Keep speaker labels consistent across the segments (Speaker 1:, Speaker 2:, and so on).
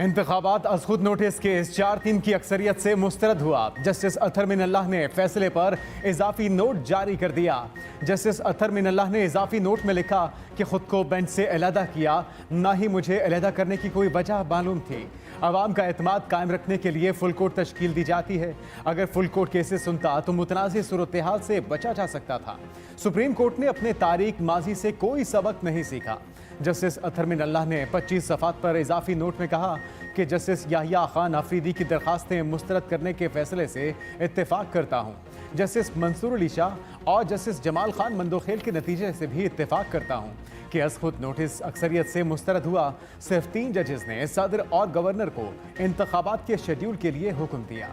Speaker 1: इंतखाबात अज खुद notice case 4-3 की अक्सरियत से मुस्तरद हुआ। जस्टिस अतहर मिनल्लाह ने फैसले पर इजाफी नोट जारी कर दिया। जस्टिस अतहर मिनल्लाह ने इजाफी नोट में लिखा कि खुद को बेंच से अलहदा किया, ना ही मुझे अलहदा करने की कोई वजह मालूम थी। अवाम का एतमाद कायम रखने के लिए फुल कोर्ट तश्कील दी जाती है। अगर फुल कोर्ट केसेस सुनता तो मुतनाज़ सूरत हाल से बचा जा सकता था। सुप्रीम कोर्ट ने अपने तारीख माजी से कोई सबक नहीं सीखा। जस्टिस अतहर मिनल्लाह ने 25 सफ़ात पर इजाफी नोट में कहा कि जस्टिस याहिया खान अफरीदी की दरखास्तें मुस्तरद करने के फैसले से इत्तेफाक करता हूँ। जस्टिस मंसूर अली शाह और जस्टिस जमाल खान मंदोखेल के नतीजे से भी इत्तेफाक करता हूँ कि अज खुद नोटिस अक्सरियत से मुस्तरद हुआ। सिर्फ 3 जजेस ने सदर और गवर्नर को इंतखाबात के शेड्यूल के लिए हुक्म दिया।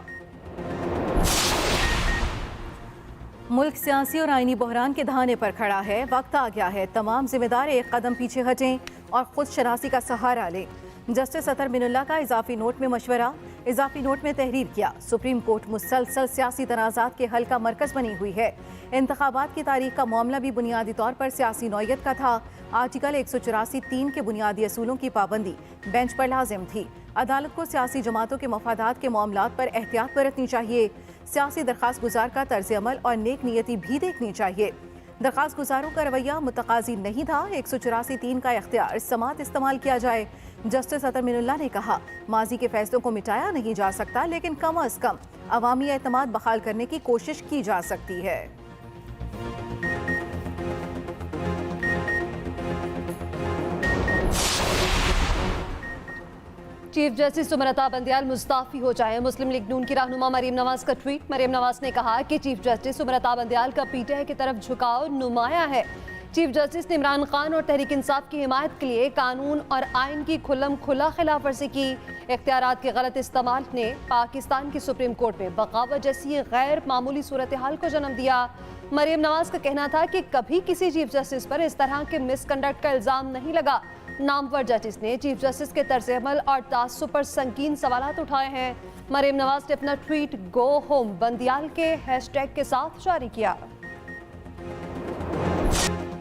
Speaker 2: मुल्क सियासी और आईनी बहरान के दहाने पर खड़ा है। वक्त आ गया है तमाम जिम्मेदार एक कदम पीछे हटें और खुद शनासी का सहारा लें। जस्टिस अतहर मिनल्लाह का इजाफी नोट में मशवरा, इजाफी नोट में तहरीर किया। सुप्रीम कोर्ट मुसलसल सियासी तनाज़ात के हल का मरकज़ बनी हुई है। इंतखाबात की तारीख का मामला भी बुनियादी तौर पर सियासी नौयत का था। आर्टिकल 184(3) के बुनियादी असूलों की पाबंदी बेंच पर लाजिम थी। अदालत को सियासी जमातों के मफादात के मामलात पर एहतियात बरतनी चाहिए। सियासी दरख्वास्त गुजार का तर्ज अमल और नेक नियति भी देखनी चाहिए। दरख्वास्त गुजारों का रवैया मुतकाजी नहीं था। 184(3) का इख्तियार समात इस्तेमाल किया जाए। जस्टिस अतहर मिनल्लाह ने कहा, माजी के फैसलों को मिटाया नहीं जा सकता, लेकिन कम अज कम अवामी एतमाद बहाल करने की कोशिश की जा सकती है।
Speaker 3: चीफ जस्टिस सुमरता बंदयाल मुस्ताफी हो जाए। मुस्लिम लीग नून की रहनुमा मरीम नवाज का ट्वीट। मरीम नवाज ने कहा कि चीफ जस्टिस सुमरता बंदयाल का पीटीआई की तरफ झुकाव नुमाया है। चीफ जस्टिस ने इमरान खान और तहरीक इंसाफ की हिमायत के लिए कानून और आइन की खुल्लम खुला खिलाफ वर्जी की। इख्तियारात के गलत इस्तेमाल ने पाकिस्तान की सुप्रीम कोर्ट में बगावत जैसी गैर मामूली सूरत हाल को जन्म दिया। मरीम नवाज का कहना था कि कभी किसी चीफ जस्टिस पर इस तरह के मिसकंडक्ट का इल्जाम नहीं लगा। नामवर जस्टिस ने चीफ जस्टिस के तर्ज अमल और तासुब पर संगीन सवालात उठाए हैं। मरीम नवाज ने अपना ट्वीट गो होम बंदियाल के हैशटैग के साथ जारी किया।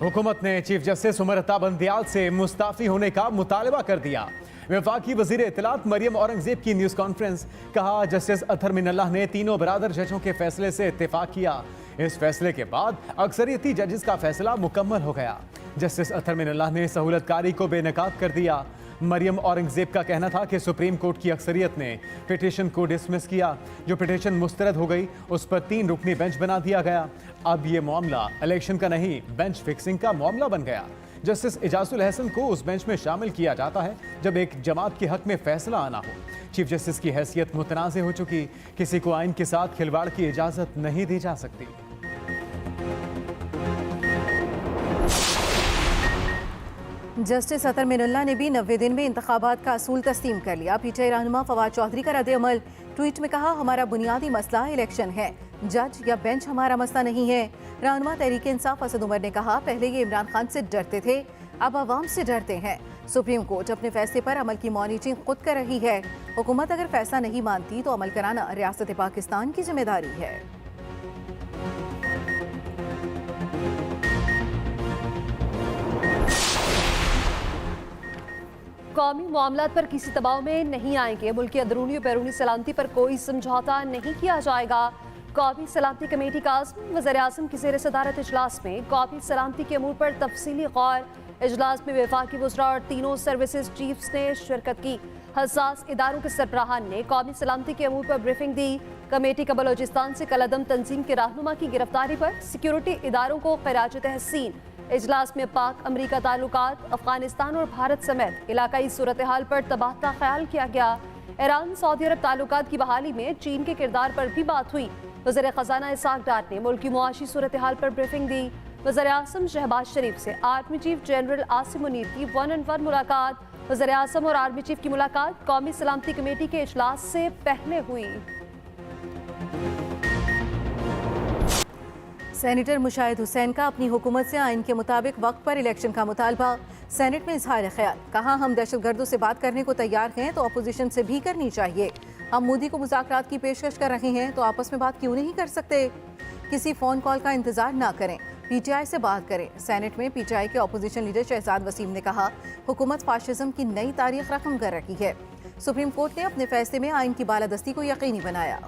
Speaker 1: हुकूमत ने चीफ जस्टिस सुमरता बंदयाल से मुस्ताफी होने का मुतालबा कर दिया। वफाकी वजीर इत्तलात मरियम औरंगजेब की न्यूज़ कॉन्फ्रेंस। कहा, जस्टिस अतहर मिनल्लाह ने तीनों बरादर जजों के फैसले से इत्तेफाक किया। इस फैसले के बाद अक्सरियती जजेस का फैसला मुकम्मल हो गया। जस्टिस अतहर मिनल्लाह ने सहूलतकारी को बेनकाब कर दिया। मरियम औरंगजेब का कहना था कि सुप्रीम कोर्ट की अक्सरियत ने पिटीशन को डिसमिस किया। जो पिटीशन मुस्तरद हो गई उस पर 3 रुकनी बेंच बना दिया गया। अब ये मामला इलेक्शन का नहीं, बेंच फिक्सिंग का मामला बन गया। जस्टिस इजाजुल हसन को उस बेंच में शामिल किया जाता है जब एक जमात के हक में फैसला आना हो। चीफ जस्टिस की हैसियत मुतनाज़ हो चुकी, किसी को आइन के साथ खिलवाड़ की इजाज़त नहीं दी जा सकती।
Speaker 2: जस्टिस अतहर मिनल्लाह ने भी 90 दिन में इंतखाबात का असूल तस्लीम कर लिया। पीटीआई रहनुमा फवाद चौधरी का रद्द अमल। ट्वीट में कहा, हमारा बुनियादी मसला इलेक्शन है, जज या बेंच हमारा मसला नहीं है। रहनुमा तहरीक इंसाफ असद उमर ने कहा, पहले ये इमरान खान से डरते थे, अब आवाम से डरते हैं। सुप्रीम कोर्ट अपने फैसले पर अमल की मॉनिटरिंग खुद कर रही है। हुकूमत अगर फैसला नहीं मानती तो अमल कराना रियासत पाकिस्तान की जिम्मेदारी है।
Speaker 3: कौमी मामलात पर किसी दबाव में नहीं आएंगे। मुल्क की अंदरूनी और बैरूनी सलामती पर कोई समझौता नहीं किया जाएगा। कौमी सलामती कमेटी का आज़म। वज़ीर आज़म की ज़ेर सदारत इजलास में कौमी सलामती के अमूर पर तफसीली गौर। इजलास में वफाकी वज़रा और तीनों सर्विसेज चीफ्स ने शिरकत की। हसास इदारों के सरबराहान ने कौमी सलामती के अमूर पर ब्रीफिंग दी। कमेटी का बलोचिस्तान से कलअदम तंजीम के रहनुमा की गिरफ्तारी पर सिक्योरिटी इदारों को खिराज तहसीन। इजलास में पाक अमरीका ताल्लुकात, अफगानिस्तान और भारत समेत इलाकाई सूरत हाल पर तबादला ख्याल किया गया। ईरान सऊदी अरब ताल्लुकात की बहाली में चीन के किरदार पर भी बात हुई। वज़ीर ख़जाना इसाक डार ने मुल्क की मुआशी सूरत हाल पर ब्रीफिंग दी। वज़ीर आज़म शहबाज शरीफ से army chief general Asim Munir की 1-on-1 मुलाकात। वज़ीर आज़म और आर्मी चीफ की मुलाकात कौमी सलामती कमेटी के इजलास से पहले हुई।
Speaker 2: सेनेटर मुशाहिद हुसैन का अपनी हुकूमत से आइन के मुताबिक वक्त पर इलेक्शन का मुतालबा। सेनेट में इजहार ख्याल। कहा, हम दहशतगर्दों से बात करने को तैयार हैं तो अपोजिशन से भी करनी चाहिए। हम मोदी को मुज़ाकरात की पेशकश कर रहे हैं तो आपस में बात क्यों नहीं कर सकते। किसी फ़ोन कॉल का इंतजार ना करें, पीटीआई से बात करें। सेनेट में पीटीआई के अपोजिशन लीडर शहजाद वसीम ने कहा, हुकूमत फाशिज्म की नई तारीख रकम कर रही है। सुप्रीम कोर्ट ने अपने फैसले में आइन की बालादस्ती को यकीनी बनाया।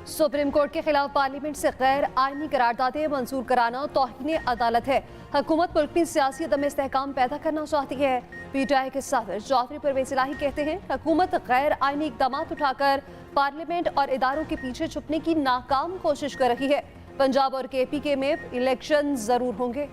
Speaker 3: सुप्रीम कोर्ट के खिलाफ पार्लियामेंट से गैर आईनी करारदादें मंजूर कराना तौहीन अदालत है। हुकूमत मुल्क में सियासी अदम इस्तेहकाम पैदा करना चाहती है। पीटीआई के सदर जाफरी परवेज इलाही कहते हैं हुकूमत गैर आईनी इकदाम उठाकर पार्लियामेंट और इदारों के पीछे छुपने की नाकाम कोशिश कर रही है। पंजाब और केपीके में इलेक्शन जरूर होंगे।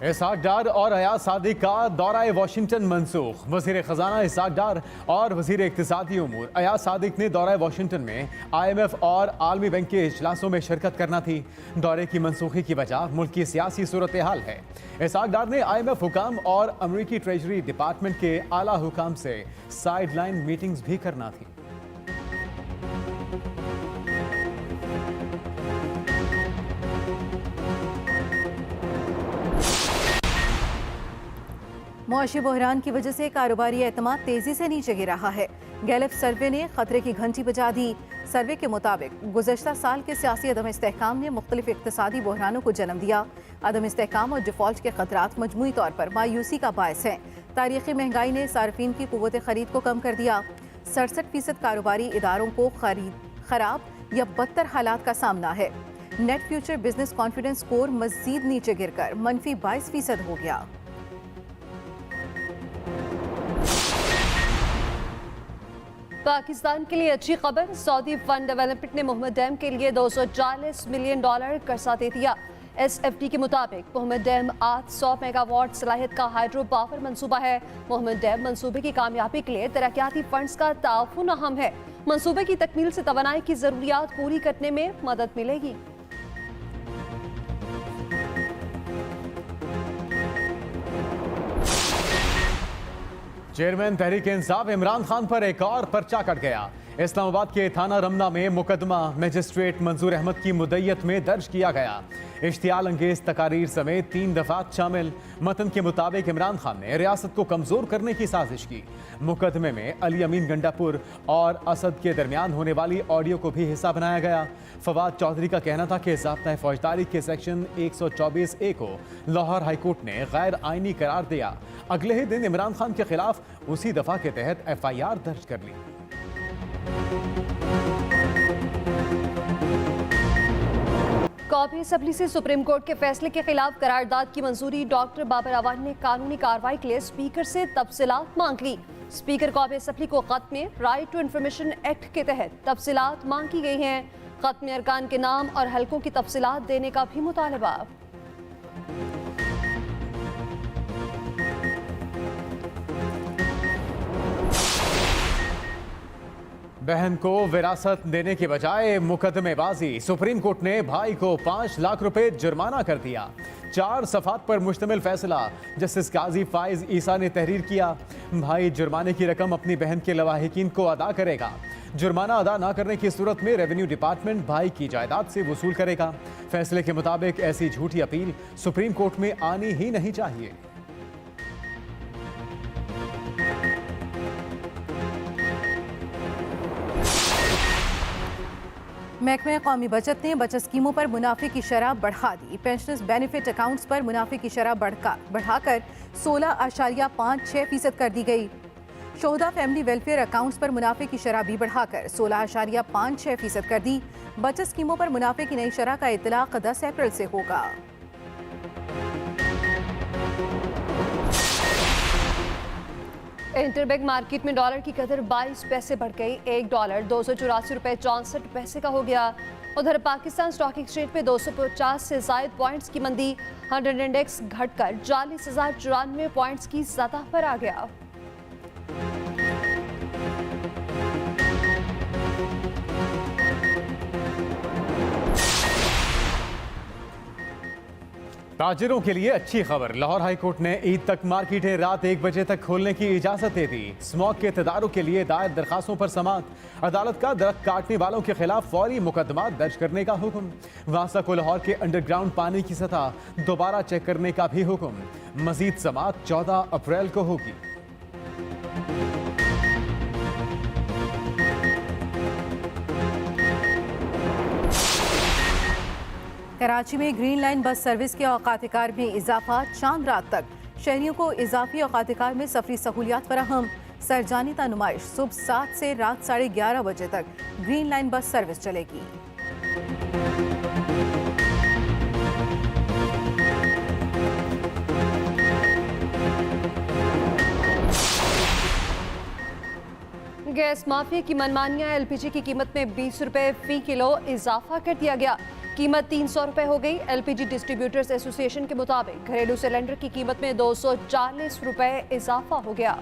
Speaker 1: इसाक डार और अयाज सादिक का दौरा वाशिंगटन मनसूख। वजीर खजाना इसाक डार और वजीर इक्तिसादी उमूर अयाज सादिक ने दौरा वाशिंगटन में IMF और आलमी बैंक के इजलासों में शिरकत करना थी। दौरे की मनसूखी की वजह मुल्क की सियासी सूरत हाल है। इसाक डार ने IMF हुकाम और अमरीकी ट्रेजरी डिपार्टमेंट के आला हुकाम से साइड लाइन मीटिंग्स भी करना थी।
Speaker 2: मुआशी बहरान की वजह से कारोबारी एतमाद तेजी से नीचे गिर रहा है। गैलेप सर्वे ने खतरे की घंटी बजा दी। सर्वे के मुताबिक गुज़श्ता साल के सियासी अदम इस्तेहकाम ने मुख्तलिफ इक़्तिसादी बहरानों को जन्म दिया। अदम इस्तेहकाम और डिफ़ॉल्ट के खतरात मजमूई तौर पर मायूसी का बायस हैं। तारीख़ी महंगाई ने सार्फिन की क़ुव्वत ख़रीद को कम कर दिया। 67% कारोबारी इदारों को खराब या बदतर हालात का सामना है। Net future business confidence score मज़ीद नीचे गिरकर -22% हो गया।
Speaker 3: पाकिस्तान के लिए अच्छी खबर, सऊदी फंड डेवलपमेंट ने मोहम्मद डैम के लिए $240 मिलियन कर्जा दे दिया। SFD के मुताबिक मोहम्मद डैम 800 मेगावाट सलाहियत का हाइड्रो पावर मंसूबा है। मोहम्मद डैम मंसूबे की कामयाबी के लिए तरक्याती फंड्स का ताउन अहम है। मंसूबे की तकमील से तवानाई की जरूरियात पूरी करने में मदद मिलेगी।
Speaker 1: चेयरमैन तहरीक इंसाफ इमरान खान पर एक और पर्चा कट गया। इस्लामाबाद के थाना रमना में मुकदमा मजिस्ट्रेट मंजूर अहमद की मुद्दत में दर्ज किया गया। इश्तियाल अंगेज तकारीर समेत 3 दफात शामिल। मतन के मुताबिक इमरान खान ने रियासत को कमजोर करने की साजिश की। मुकदमे में अली अमीन गंडापुर और असद के दरमियान होने वाली ऑडियो को भी हिस्सा बनाया गया। फवाद चौधरी का कहना था कि ज़ाब्ता फौजदारी के सेक्शन 124A को लाहौर हाईकोर्ट ने गैर आइनी करार दिया। अगले ही दिन इमरान खान के खिलाफ उसी दफा के तहत FIR दर्ज कर ली।
Speaker 3: कौमी असम्बली से सुप्रीम कोर्ट के फैसले के खिलाफ करारदाद की मंजूरी। डॉक्टर बाबर अवान ने कानूनी कार्रवाई के लिए स्पीकर से तफसीलात मांग ली। स्पीकर कौमी असम्बली को खत में राइट टू इंफॉर्मेशन एक्ट के तहत तफसीलात मांग की गई हैं। खत में अरकान के नाम और हलकों की तफसीलात देने का भी मुतालबा।
Speaker 1: बहन को विरासत देने के बजाय मुकदमेबाजी। सुप्रीम कोर्ट ने भाई को 5 लाख रुपए जुर्माना कर दिया। 4 सफ़ात पर मुश्तमिल फैसला जस्टिस काजी फाइज ईसा ने तहरीर किया। भाई जुर्माने की रकम अपनी बहन के लवाहिकीन को अदा करेगा। जुर्माना अदा न करने की सूरत में रेवेन्यू डिपार्टमेंट भाई की जायदाद से वसूल करेगा। फैसले के मुताबिक ऐसी झूठी अपील सुप्रीम कोर्ट में आनी ही नहीं चाहिए।
Speaker 2: महकमे कौमी बचत ने बचत स्कीमों पर मुनाफे की शरह बढ़ा दी। पेंशनर्स बेनिफिट अकाउंट्स पर मुनाफे की शरह बढ़ाकर 16.56% कर दी गई। शोहदा फैमिली वेलफेयर अकाउंट्स पर मुनाफे की शरह भी बढ़ाकर 16.56% कर दी। बचत स्कीमों पर मुनाफे की नई शरह का इतलाक 10 अप्रैल से होगा।
Speaker 3: इंटरबैंक मार्केट में डॉलर की कदर 22 पैसे बढ़ गई। $1 $284.64 का हो गया। उधर पाकिस्तान स्टॉक एक्सचेंज पे 250 से जायद पॉइंट्स की मंदी। 100 इंडेक्स घटकर 40,094 पॉइंट्स की सतह पर आ गया।
Speaker 1: ताजिरों के लिए अच्छी खबर। लाहौर हाईकोर्ट ने ईद तक मार्केटें रात 1 बजे तक खोलने की इजाजत दे दी। स्मॉग के तदारुक के लिए दायर दरखास्तों पर समाअत। अदालत का दरख्त काटने वालों के खिलाफ फौरी मुकदमा दर्ज करने का हुक्म। वासा को लाहौर के अंडरग्राउंड पानी की सतह दोबारा चेक करने का भी हुक्म। मजीद समाअत 14 अप्रैल को होगी।
Speaker 2: कराची में ग्रीन लाइन बस सर्विस के औकात कार में इजाफा, चांद रात तक शहरियों को इजाफी औकात कार में सफरी सहूलियात फराहम। सरजानिता नुमाइश सुबह 7 से रात 11:30 बजे तक ग्रीन लाइन बस सर्विस चलेगी।
Speaker 3: गैस माफिया की मनमानियां, एलपीजी की कीमत में 20 रुपए फी किलो इजाफा कर दिया गया। कीमत 300 रुपए हो गई। एलपीजी डिस्ट्रीब्यूटर्स एसोसिएशन के मुताबिक घरेलू सिलेंडर की कीमत में 240 रुपए इजाफा हो गया।